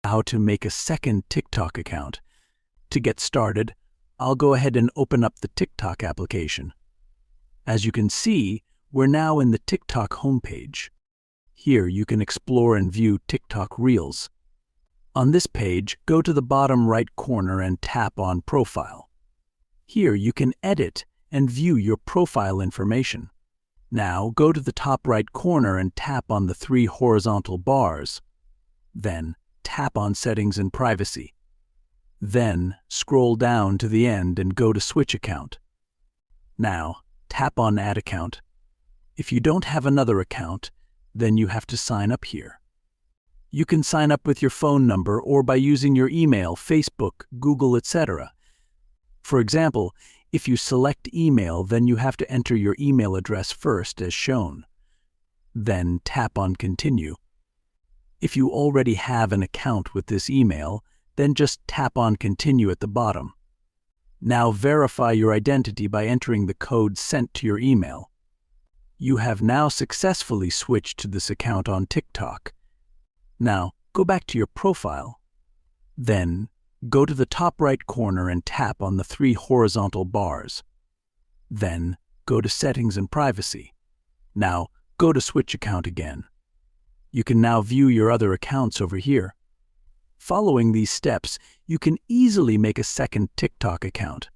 How to make a second TikTok account. To get started, I'll go ahead and open up the TikTok application. As you can see, we're now in the TikTok homepage. Here you can explore and view TikTok Reels. On this page, go to the bottom right corner and tap on Profile. Here you can edit and view your profile information. Now go to the top right corner and tap on the 3 horizontal bars. Then tap on Settings and Privacy. Then scroll down to the end and go to Switch Account. Now tap on Add Account. If you don't have another account, then you have to sign up here. You can sign up with your phone number or by using your email, Facebook, Google, etc. For example, if you select email, then you have to enter your email address first as shown. Then tap on Continue. If you already have an account with this email, then just tap on Continue at the bottom. Now verify your identity by entering the code sent to your email. You have now successfully switched to this account on TikTok. Now go back to your profile. Then go to the top right corner and tap on the 3 horizontal bars. Then go to Settings and Privacy. Now go to Switch Account again. You can now view your other accounts over here. Following these steps, you can easily make a second TikTok account.